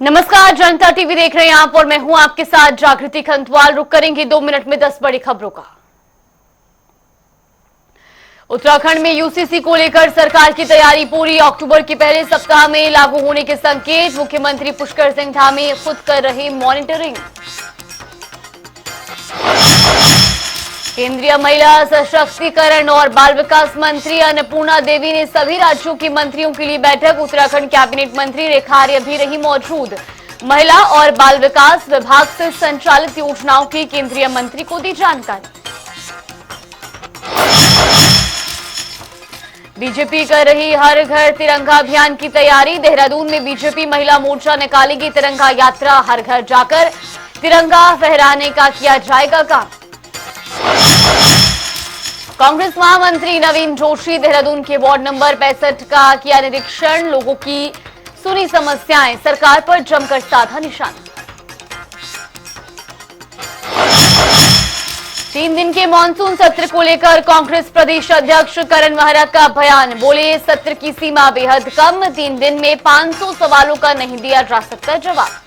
नमस्कार, जनता टीवी देख रहे हैं आप और मैं हूं आपके साथ जागृति खंतवाल। रुक करेंगे 2 मिनट में 10 बड़ी खबरों का। उत्तराखंड में यूसीसी को लेकर सरकार की तैयारी पूरी। अक्टूबर के पहले सप्ताह में लागू होने के संकेत। मुख्यमंत्री पुष्कर सिंह धामी खुद कर रहे मॉनिटरिंग। केंद्रीय महिला सशक्तिकरण और बाल विकास मंत्री अन्नपूर्णा देवी ने सभी राज्यों के मंत्रियों के लिए बैठक। उत्तराखंड कैबिनेट मंत्री रेखा आर्य भी रही मौजूद। महिला और बाल विकास विभाग से संचालित योजनाओं की केंद्रीय मंत्री को दी जानकारी। बीजेपी कर रही हर घर तिरंगा अभियान की तैयारी। देहरादून में बीजेपी महिला मोर्चा निकालेगी तिरंगा यात्रा। हर घर जाकर तिरंगा फहराने का किया जाएगा काम। कांग्रेस महामंत्री नवीन जोशी देहरादून के वार्ड नंबर 65 का किया निरीक्षण। लोगों की सुनी समस्याएं, सरकार पर जमकर साधा निशाना। 3 दिन के मानसून सत्र को लेकर कांग्रेस प्रदेश अध्यक्ष करण मेहरा का बयान। बोले, सत्र की सीमा बेहद कम, 3 दिन में 500 सवालों का नहीं दिया जा सकता जवाब।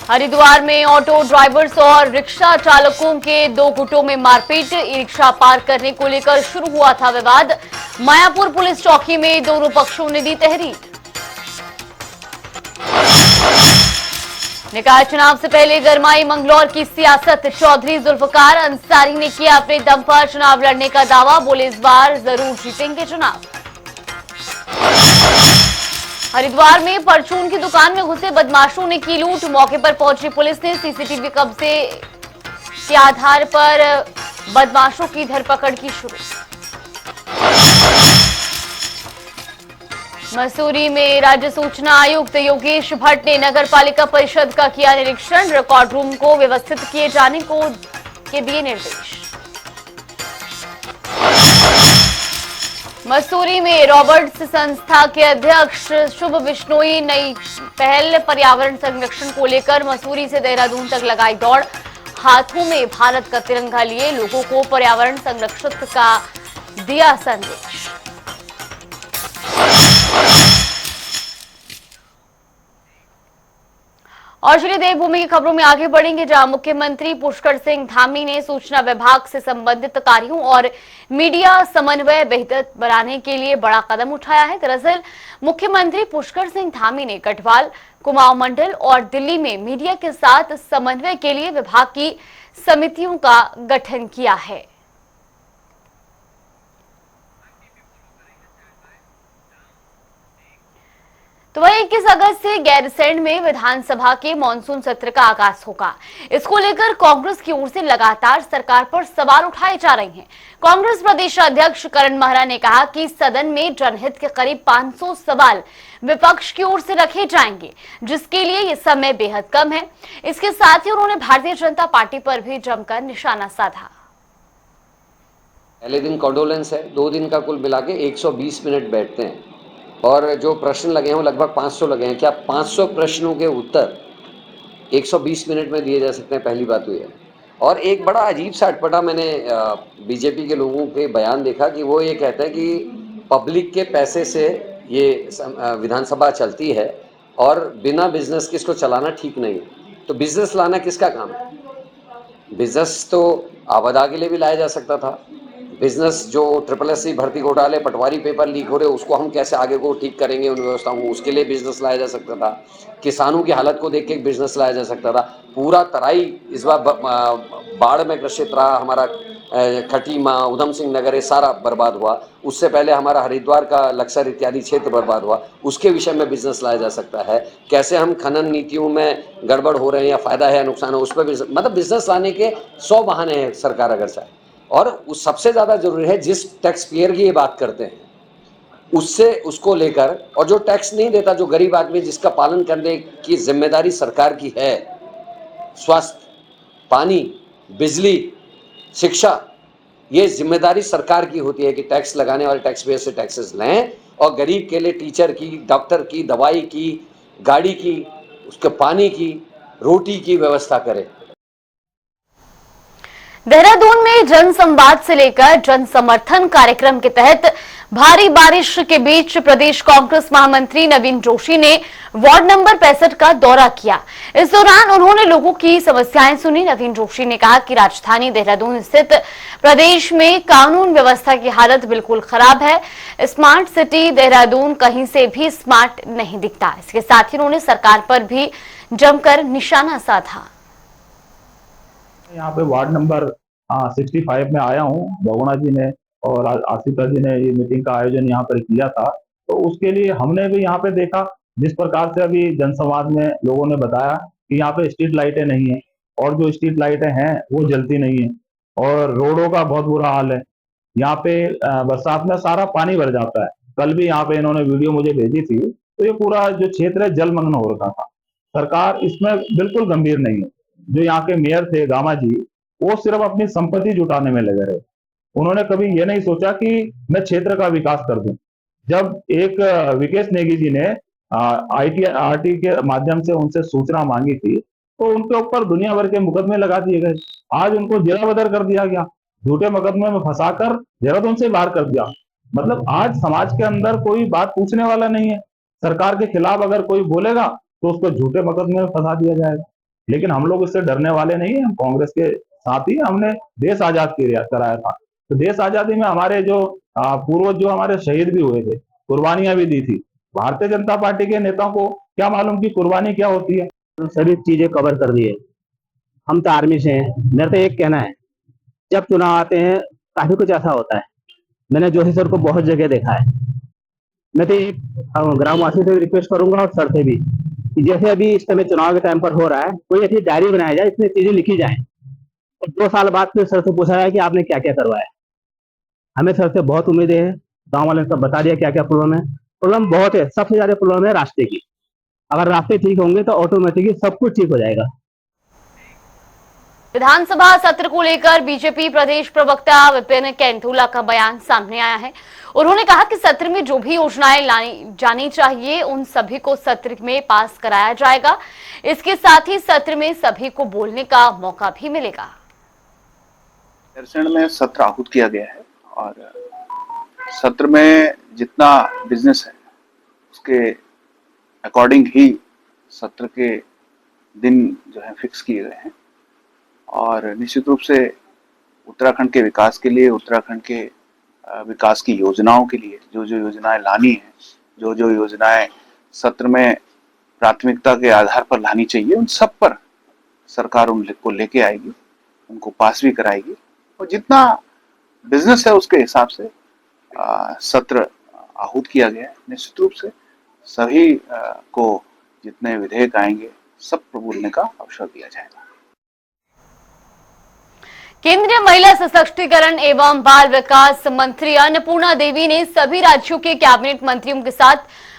हरिद्वार में ऑटो ड्राइवर्स और रिक्शा चालकों के 2 गुटों में मारपीट। ई रिक्शा पार करने को लेकर शुरू हुआ था विवाद। मायापुर पुलिस चौकी में दोनों पक्षों ने दी तहरीर। निकाय चुनाव से पहले गरमाई मंगलौर की सियासत। चौधरी जुल्फकार अंसारी ने किया अपने दम पर चुनाव लड़ने का दावा। बोले, इस बार जरूर जीतेंगे चुनाव। हरिद्वार में परचून की दुकान में घुसे बदमाशों ने की लूट। मौके पर पहुंची पुलिस ने सीसीटीवी कब्जे के आधार पर बदमाशों की धरपकड़ की शुरू। मसूरी में राज्य सूचना आयुक्त योगेश भट्ट ने नगर पालिका परिषद का किया निरीक्षण। रिकॉर्ड रूम को व्यवस्थित किए जाने के दिए निर्देश। मसूरी में रॉबर्ट्स संस्था के अध्यक्ष शुभ बिश्नोई नई पहल पर्यावरण संरक्षण को लेकर मसूरी से देहरादून तक लगाई दौड़। हाथों में भारत का तिरंगा लिए लोगों को पर्यावरण संरक्षण का दिया संदेश। और चलिए देवभूमि की खबरों में आगे बढ़ेंगे, जहां मुख्यमंत्री पुष्कर सिंह धामी ने सूचना विभाग से संबंधित कार्यों और मीडिया समन्वय बेहतर बनाने के लिए बड़ा कदम उठाया है। दरअसल मुख्यमंत्री पुष्कर सिंह धामी ने गढ़वाल, कुमाऊं मंडल और दिल्ली में मीडिया के साथ समन्वय के लिए विभाग की समितियों का गठन किया है। तो वही 21 अगस्त से गैरसैंण में विधानसभा के मानसून सत्र का आगाज होगा। इसको लेकर कांग्रेस की ओर से लगातार सरकार पर सवाल उठाए जा रहे हैं। कांग्रेस प्रदेश अध्यक्ष करण मेहरा ने कहा कि सदन में जनहित के करीब 500 सवाल विपक्ष की ओर से रखे जाएंगे, जिसके लिए ये समय बेहद कम है। इसके साथ ही उन्होंने भारतीय जनता पार्टी पर भी जमकर निशाना साधा। पहले दिन कॉन्डोलेंस है, 2 दिन का कुल मिला के 120 मिनट बैठते हैं और जो प्रश्न लगे हैं वो लगभग 500 लगे हैं। क्या 500 प्रश्नों के उत्तर 120 मिनट में दिए जा सकते हैं? पहली बात हुई है। और एक बड़ा अजीब सा अटपटा मैंने बीजेपी के लोगों के बयान देखा कि वो ये कहते हैं कि पब्लिक के पैसे से ये विधानसभा चलती है और बिना बिजनेस के इसको चलाना ठीक नहीं है। तो बिजनेस लाना किसका काम है? बिजनेस तो आवादा के लिए भी लाया जा सकता था। बिजनेस जो SSC भर्ती घोटाले, पटवारी पेपर लीक हो रहे, उसको हम कैसे आगे को ठीक करेंगे उन व्यवस्थाओं को, उसके लिए बिजनेस लाया जा सकता था। किसानों की हालत को देख के बिजनेस लाया जा सकता था। पूरा तराई इस बार बाढ़ में ग्रसित रहा। हमारा खटीमा, उधम सिंह नगर, ये सारा बर्बाद हुआ। उससे पहले हमारा हरिद्वार का लक्सर इत्यादि क्षेत्र बर्बाद हुआ। उसके विषय में बिजनेस लाया जा सकता है। कैसे हम खनन नीतियों में गड़बड़ हो रहे हैं या फायदा है या नुकसान है, उस पर मतलब बिजनेस लाने के 100 बहाने हैं सरकार अगर चाहे। और उस सबसे ज्यादा जरूरी है जिस टैक्स पेयर की ये बात करते हैं उससे उसको लेकर, और जो टैक्स नहीं देता, जो गरीब आदमी जिसका पालन करने की जिम्मेदारी सरकार की है, स्वास्थ्य, पानी, बिजली, शिक्षा, ये जिम्मेदारी सरकार की होती है कि टैक्स लगाने वाले टैक्स पेयर से टैक्सेस लें और गरीब के लिए टीचर की, डॉक्टर की, दवाई की, गाड़ी की, उसके पानी की, रोटी की व्यवस्था करें। देहरादून में जन संवाद से लेकर जन समर्थन कार्यक्रम के तहत भारी बारिश के बीच प्रदेश कांग्रेस महामंत्री नवीन जोशी ने वार्ड नंबर 65 का दौरा किया। इस दौरान उन्होंने लोगों की समस्याएं सुनी। नवीन जोशी ने कहा कि राजधानी देहरादून स्थित प्रदेश में कानून व्यवस्था की हालत बिल्कुल खराब है। स्मार्ट सिटी देहरादून कहीं से भी स्मार्ट नहीं दिखता। इसके साथ ही उन्होंने सरकार पर भी जमकर निशाना साधा। यहाँ पे वार्ड नंबर 65 में आया हूँ। बहुगुणा जी ने और आसिफा जी ने ये मीटिंग का आयोजन यहाँ पर किया था, तो उसके लिए हमने भी यहाँ पे देखा जिस प्रकार से अभी जनसंवाद में लोगों ने बताया कि यहाँ पे स्ट्रीट लाइटें नहीं है और जो स्ट्रीट लाइटें हैं वो जलती नहीं है और रोडों का बहुत बुरा हाल है। यहाँ पे बरसात में सारा पानी भर जाता है। कल भी यहाँ पे इन्होंने वीडियो मुझे भेजी थी, तो ये पूरा जो क्षेत्र है जलमग्न हो रखा था। सरकार इसमें बिल्कुल गंभीर नहीं है। जो यहाँ के मेयर थे गामा जी, वो सिर्फ अपनी संपत्ति जुटाने में लगे रहे। उन्होंने कभी ये नहीं सोचा कि मैं क्षेत्र का विकास कर दूं। जब एक विकेश नेगी जी ने आरटी के माध्यम से उनसे सूचना मांगी थी, तो उनके ऊपर दुनिया भर के मुकदमे लगा दिए गए। आज उनको जिला बदर कर दिया गया, झूठे मुकदमे में फंसाकर देहरादून से बाहर कर दिया। मतलब आज समाज के अंदर कोई बात पूछने वाला नहीं है। सरकार के खिलाफ अगर कोई बोलेगा तो उसको झूठे मुकदमे में फंसा दिया जाएगा। लेकिन हम लोग इससे डरने वाले नहीं है। हम कांग्रेस के साथ ही हमने देश आजाद कराया था। तो देश आजादी में हमारे जो पूर्वज जो हमारे शहीद भी हुए थे, कुर्बानियां भी दी थी। भारतीय जनता पार्टी के नेताओं को क्या मालूम कि कुर्बानी क्या होती है। सभी चीजें कवर कर दी है। हम तो आर्मी से हैं। मेरा तो एक कहना है, जब चुनाव आते हैं काफी कुछ ऐसा होता है। मैंने जोशी सर को बहुत जगह देखा है। मैं तो एक ग्रामवासी से रिक्वेस्ट करूंगा और सर से भी कि जैसे अभी इस समय चुनाव के टाइम पर हो रहा है, कोई ऐसी डायरी बनाया जाए, इसमें चीजें लिखी जाए और 2 साल बाद फिर सर से पूछा जाए कि आपने क्या क्या करवाया। हमें सर से बहुत उम्मीदें हैं। गाँव वाले ने सब बता दिया क्या क्या प्रॉब्लम है। प्रॉब्लम बहुत है। सबसे ज्यादा प्रॉब्लम है रास्ते की। अगर रास्ते ठीक होंगे तो ऑटोमेटिकली सब कुछ ठीक हो जाएगा। विधानसभा सत्र को लेकर बीजेपी प्रदेश प्रवक्ता विपिन कैंथोला का बयान सामने आया है। उन्होंने कहा कि सत्र में जो भी योजनाएं लाई जानी चाहिए उन सभी को सत्र में पास कराया जाएगा। इसके साथ ही सत्र में सभी को बोलने का मौका भी मिलेगा। गैरसैंण में सत्र आहूत किया गया है और सत्र में जितना बिजनेस है उसके अकॉर्डिंग ही सत्र के दिन जो है फिक्स किए गए हैं और निश्चित रूप से उत्तराखंड के विकास के लिए, उत्तराखंड के विकास की योजनाओं के लिए जो जो योजनाएं लानी है, जो जो योजनाएं सत्र में प्राथमिकता के आधार पर लानी चाहिए, उन सब पर सरकार उनको लेके आएगी, उनको पास भी कराएगी और जितना बिजनेस है उसके हिसाब से सत्र आहूत किया गया है। निश्चित रूप से सभी को जितने विधेयक आएंगे सब पर बोलने का अवसर दिया जाएगा। केंद्रीय महिला सशक्तिकरण एवं बाल विकास मंत्री अन्नपूर्णा देवी ने सभी राज्यों के कैबिनेट मंत्रियों के साथ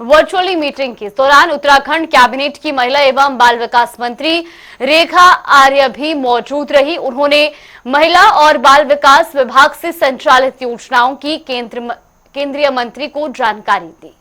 वर्चुअली मीटिंग की। इस दौरान उत्तराखंड कैबिनेट की महिला एवं बाल विकास मंत्री रेखा आर्य भी मौजूद रही। उन्होंने महिला और बाल विकास विभाग से संचालित योजनाओं की केंद्रीय मंत्री को जानकारी दी।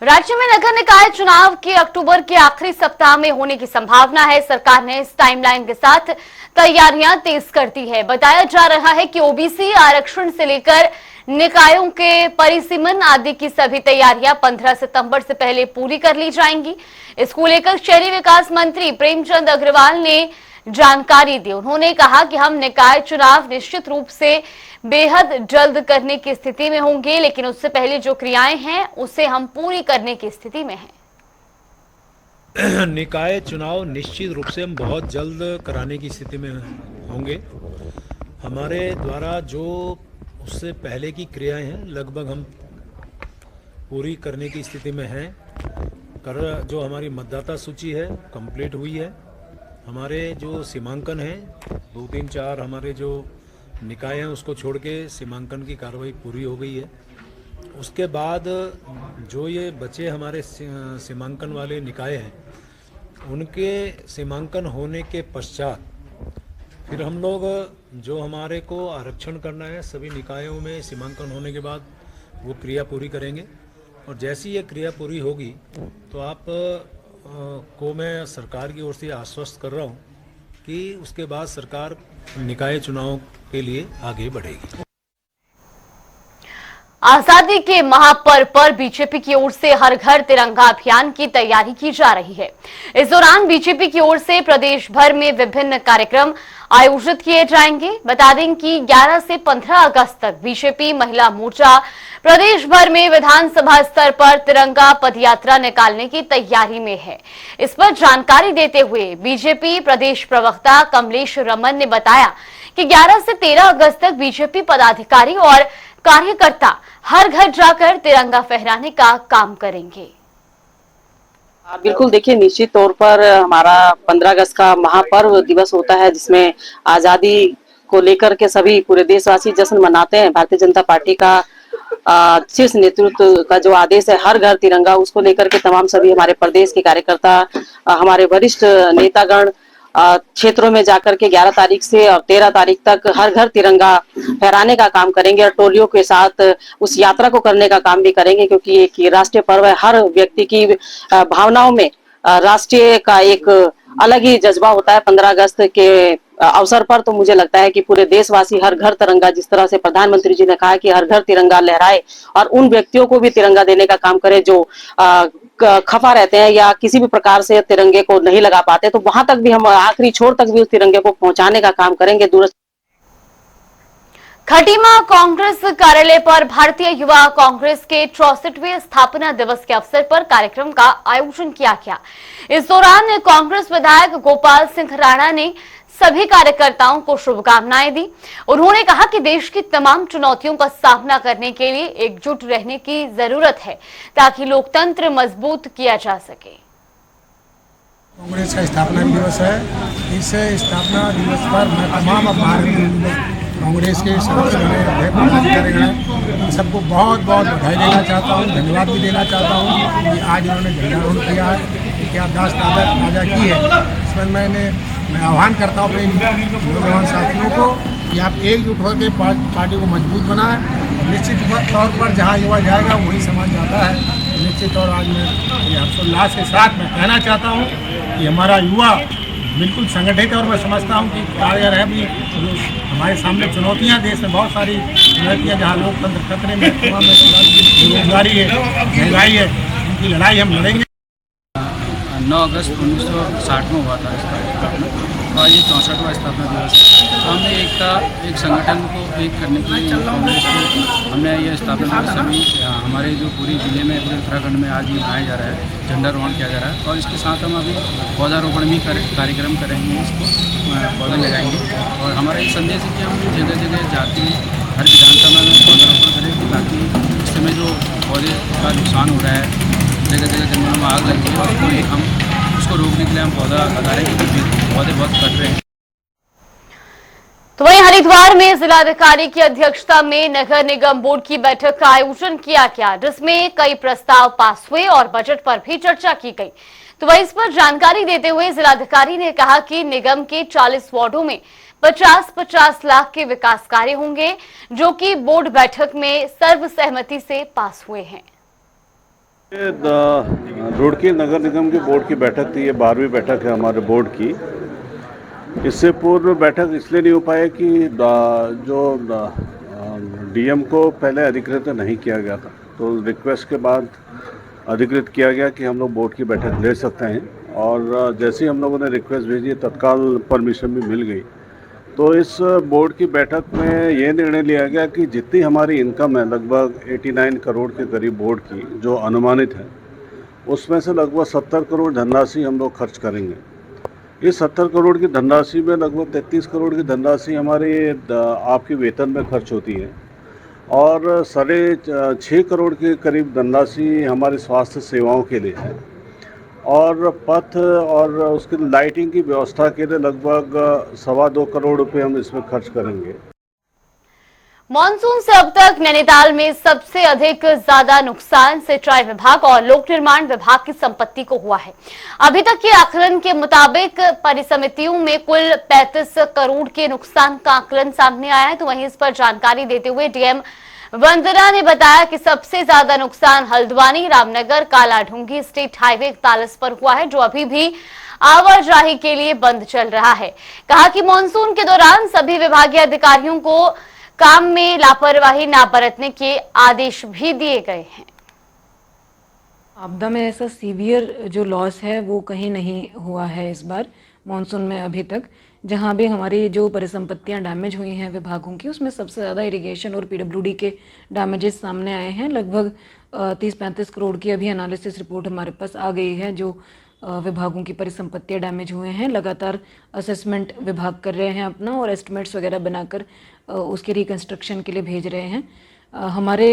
राज्य में नगर निकाय चुनाव के अक्टूबर के आखिरी सप्ताह में होने की संभावना है। सरकार ने इस टाइमलाइन के साथ तैयारियां तेज कर दी है। बताया जा रहा है कि ओबीसी आरक्षण से लेकर निकायों के परिसीमन आदि की सभी तैयारियां 15 सितंबर से पहले पूरी कर ली जाएंगी। इसको लेकर शहरी विकास मंत्री प्रेमचंद अग्रवाल ने जानकारी दी। उन्होंने कहा कि हम निकाय चुनाव निश्चित रूप से बेहद जल्द करने की स्थिति में होंगे, लेकिन उससे पहले जो क्रियाएं हैं उसे हम पूरी करने की स्थिति में हैं। निकाय चुनाव निश्चित रूप से हम बहुत जल्द कराने की स्थिति में होंगे। हमारे द्वारा जो उससे पहले की क्रियाएं हैं लगभग हम पूरी करने की स्थिति में हैं। जो हमारी मतदाता सूची है कंप्लीट हुई है। हमारे जो सीमांकन है 2, 3, 4 हमारे जो निकाय हैं उसको छोड़ के सीमांकन की कार्रवाई पूरी हो गई है। उसके बाद जो ये बचे हमारे सीमांकन वाले निकाय हैं उनके सीमांकन होने के पश्चात फिर हम लोग जो हमारे को आरक्षण करना है सभी निकायों में सीमांकन होने के बाद वो क्रिया पूरी करेंगे और जैसी ये क्रिया पूरी होगी तो आप को मैं सरकार की ओर से आश्वस्त कर रहा हूँ कि उसके बाद सरकार निकाय चुनाव के लिए आगे बढ़ेगी। आजादी के महापर्व पर बीजेपी की ओर से हर घर तिरंगा अभियान की तैयारी की जा रही है। इस दौरान बीजेपी की ओर से प्रदेश भर में विभिन्न कार्यक्रम आयोजित किए जाएंगे। बता दें कि 11 से 15 अगस्त तक बीजेपी महिला मोर्चा प्रदेश भर में विधानसभा स्तर पर तिरंगा पदयात्रा निकालने की तैयारी में है। इस पर जानकारी देते हुए बीजेपी प्रदेश प्रवक्ता कमलेश रमन ने बताया कि 11 से 13 अगस्त तक बीजेपी पदाधिकारी और कार्यकर्ता हर घर जाकर तिरंगा फहराने का काम करेंगे। बिल्कुल, देखिए निश्चित तौर पर हमारा 15 अगस्त का महापर्व दिवस होता है, जिसमें आजादी को लेकर के सभी पूरे देशवासी जश्न मनाते हैं। भारतीय जनता पार्टी का शीर्ष नेतृत्व का जो आदेश है हर घर तिरंगा, उसको लेकर के तमाम सभी हमारे प्रदेश के कार्यकर्ता, हमारे वरिष्ठ नेतागण क्षेत्रों में जाकर के 11 तारीख से और 13 तारीख तक हर घर तिरंगा फहराने का काम करेंगे और टोलियों के साथ उस यात्रा को करने का काम भी करेंगे, क्योंकि एक राष्ट्रीय पर्व है। हर व्यक्ति की भावनाओं में राष्ट्रीय का एक अलग ही जज्बा होता है 15 अगस्त के अवसर पर। तो मुझे लगता है कि पूरे देशवासी हर घर तिरंगा, जिस तरह से प्रधानमंत्री जी ने कहा कि हर घर तिरंगा लहराए और उन व्यक्तियों को भी तिरंगा देने का काम करे जो खफा रहते हैं या किसी भी प्रकार से तिरंगे को नहीं लगा पाते, तो वहां तक भी हम आखिरी छोर तक भी उस तिरंगे को पहुंचाने का काम करेंगे। खटीमा कांग्रेस कार्यालय पर भारतीय युवा कांग्रेस के 64वें स्थापना दिवस के अवसर पर कार्यक्रम का आयोजन किया गया। इस दौरान कांग्रेस विधायक गोपाल सिंह राणा ने सभी कार्यकर्ताओं को शुभकामनाएं दी। उन्होंने कहा कि देश की तमाम चुनौतियों का सामना करने के लिए एकजुट रहने की जरूरत है ताकि लोकतंत्र मजबूत किया जा सके। कांग्रेस का स्थापना दिवस है। इस स्थापना दिवस पर मैं तमाम भारतीय कांग्रेस के सदस्य पदाधिकारी सबको बहुत बहुत बधाई देना चाहता हूँ, धन्यवाद भी देना चाहता हूँ कि आज उन्होंने झंडारोहण किया है, क्या दास ताजा की है। इसमें मैं आह्वान करता हूँ अपने नौजवान साथियों को कि आप एकजुट होकर पार्टी को मजबूत बनाएं। निश्चित तौर पर जहाँ युवा जाएगा वही समाज जाता है। निश्चित तौर आज मैं हर्षोल्लास के साथ मैं कहना चाहता हूँ कि हमारा युवा बिल्कुल संगठित है और मैं समझता हूँ कि कार्य है भी। हमारे सामने चुनौतियाँ, देश में बहुत सारी चुनौतियाँ जहाँ लोकतंत्र खतरे में, बेरोजगारी है, महंगाई है, उनकी लड़ाई हम लड़ेंगे। 9 अगस्त 1960 में हुआ था इसका स्थापना और ये 64वां स्थापना दिवस है। तो हमने एक संगठन को एक करने के लिए कांग्रेस को हमने ये स्थापना दिवस सभी हमारे जो पूरी जिले में, पूरे उत्तराखंड में आज मनाया जा रहा है, झंडारोहण किया जा रहा है। और इसके साथ हम अभी पौधारोपण भी कार्यक्रम करेंगे, इसको पौधे लगाएंगे। और हमारा ये संदेश है कि हम जगह जगह जाते हैं, हर विधानसभा में पौधारोपण करें ताकि इस समय जो पौधे का नुकसान हो रहा है, जगह जगह जंगलों में आग लगी है, और हम उसको रोकने के लिए हम पौधा लगा रहे हैं क्योंकि पौधे बहुत कट रहे हैं। तो वहीं हरिद्वार में जिलाधिकारी की अध्यक्षता में नगर निगम बोर्ड की बैठक का आयोजन किया गया, जिसमें कई प्रस्ताव पास हुए और बजट पर भी चर्चा की गई। तो वहीं इस पर जानकारी देते हुए जिलाधिकारी ने कहा कि निगम के 40 वार्डों में 50-50 लाख के विकास कार्य होंगे, जो कि बोर्ड बैठक में सर्वसहमति से पास हुए हैं। रुड़की नगर निगम के बोर्ड की बैठक थी, ये 12वीं बैठक है हमारे बोर्ड की। इससे पूर्व बैठक इसलिए नहीं हो पाया कि जो डीएम को पहले अधिकृत नहीं किया गया था, तो रिक्वेस्ट के बाद अधिकृत किया गया कि हम लोग बोर्ड की बैठक ले सकते हैं। और जैसे ही हम लोगों ने रिक्वेस्ट भेजी, तत्काल परमिशन भी मिल गई। तो इस बोर्ड की बैठक में ये निर्णय लिया गया कि जितनी हमारी इनकम है, लगभग 89 करोड़ के करीब बोर्ड की जो अनुमानित है, उसमें से लगभग 70 करोड़ धनराशि हम लोग खर्च करेंगे। इस 70 करोड़ की धनराशि में लगभग 33 करोड़ की धनराशि हमारे आपके वेतन में खर्च होती है और 6.5 करोड़ के करीब धनराशि हमारे स्वास्थ्य सेवाओं के लिए है और पथ और उसकी लाइटिंग की व्यवस्था के लिए लगभग 2.25 करोड़ रुपए हम इसमें खर्च करेंगे। मॉनसून से अब तक नैनीताल में सबसे अधिक ज्यादा नुकसान सिंचाई विभाग और लोक निर्माण विभाग की संपत्ति को हुआ है। अभी तक के आकलन के मुताबिक परिसमितियों में कुल 35 करोड़ के नुकसान का आकलन सामने आया है। तो वहीं इस पर जानकारी देते हुए डीएम वंदना ने बताया कि सबसे ज्यादा नुकसान हल्द्वानी रामनगर कालाढूंगी स्टेट हाईवे 41 पर हुआ है, जो अभी भी आवाजाही के लिए बंद चल रहा है। कहा कि मानसून के दौरान सभी विभागीय अधिकारियों को काम में लापरवाही न बरतने के आदेश भी दिए गए हैं। आपदा में ऐसा सीवियर जो लॉस है वो कहीं नहीं हुआ है इस बार मानसून में अभी तक। जहां भी हमारी जो परिसंपत्तियां डैमेज हुई हैं विभागों की, उसमें सबसे ज़्यादा इरिगेशन और पीडब्ल्यूडी के डैमेजेस सामने आए हैं। लगभग 30-35 करोड़ की अभी एनालिसिस रिपोर्ट हमारे पास आ गई है जो विभागों की परिसंपत्तियां डैमेज हुए हैं। लगातार असेसमेंट विभाग कर रहे हैं अपना और एस्टिमेट्स वगैरह बनाकर उसके रिकंस्ट्रक्शन के लिए भेज रहे हैं। हमारे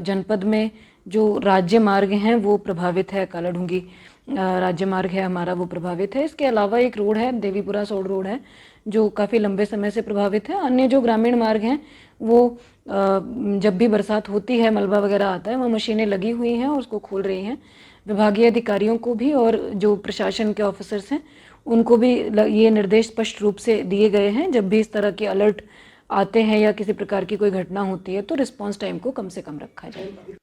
जनपद में जो राज्य मार्ग हैं वो प्रभावित है। कालाढूंगी राज्य मार्ग है हमारा, वो प्रभावित है। इसके अलावा एक रोड है, देवीपुरा सोड रोड है, जो काफ़ी लंबे समय से प्रभावित है। अन्य जो ग्रामीण मार्ग हैं वो जब भी बरसात होती है, मलबा वगैरह आता है, वो मशीनें लगी हुई हैं और उसको खोल रही हैं। विभागीय अधिकारियों को भी और जो प्रशासन के ऑफिसर्स हैं उनको भी ये निर्देश स्पष्ट रूप से दिए गए हैं, जब भी इस तरह के अलर्ट आते हैं या किसी प्रकार की कोई घटना होती है तो रिस्पांस टाइम को कम से कम रखा जाए।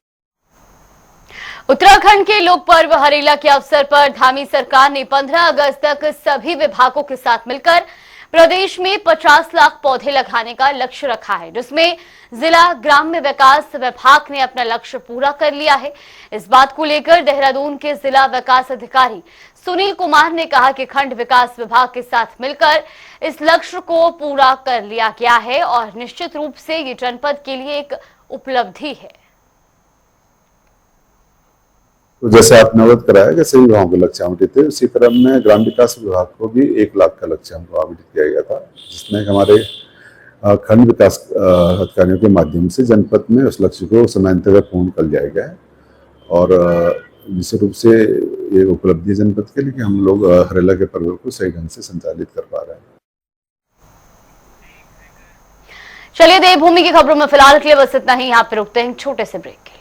उत्तराखंड के लोक पर्व हरेला के अवसर पर धामी सरकार ने 15 अगस्त तक सभी विभागों के साथ मिलकर प्रदेश में 50 लाख पौधे लगाने का लक्ष्य रखा है, जिसमें जिला ग्राम्य विकास विभाग ने अपना लक्ष्य पूरा कर लिया है। इस बात को लेकर देहरादून के जिला विकास अधिकारी सुनील कुमार ने कहा कि खंड विकास विभाग के साथ मिलकर इस लक्ष्य को पूरा कर लिया गया है और निश्चित रूप से ये जनपद के लिए एक उपलब्धि है। तो जैसे आपने अवगत कराया कि सभी विभागों के लक्ष्य आवंटित थे, उसी तरह हमने ग्राम विकास विभाग को भी 1 लाख का लक्ष्य हमको आवंटित किया गया था, जिसमें हमारे खंड विकास अधिकारियों के माध्यम से जनपद में उस लक्ष्य को समयान्तर पूर्ण कर लिया गया है। और निश्चित रूप से ये उपलब्धि है जनपद के लिए कि हम लोग हरेला के पर्व को सही ढंग से संचालित कर पा रहे हैं। चलिए देवभूमि की खबरों में फिलहाल के लिए बस इतना ही। यहाँ पे रुकते हैं छोटे से ब्रेक।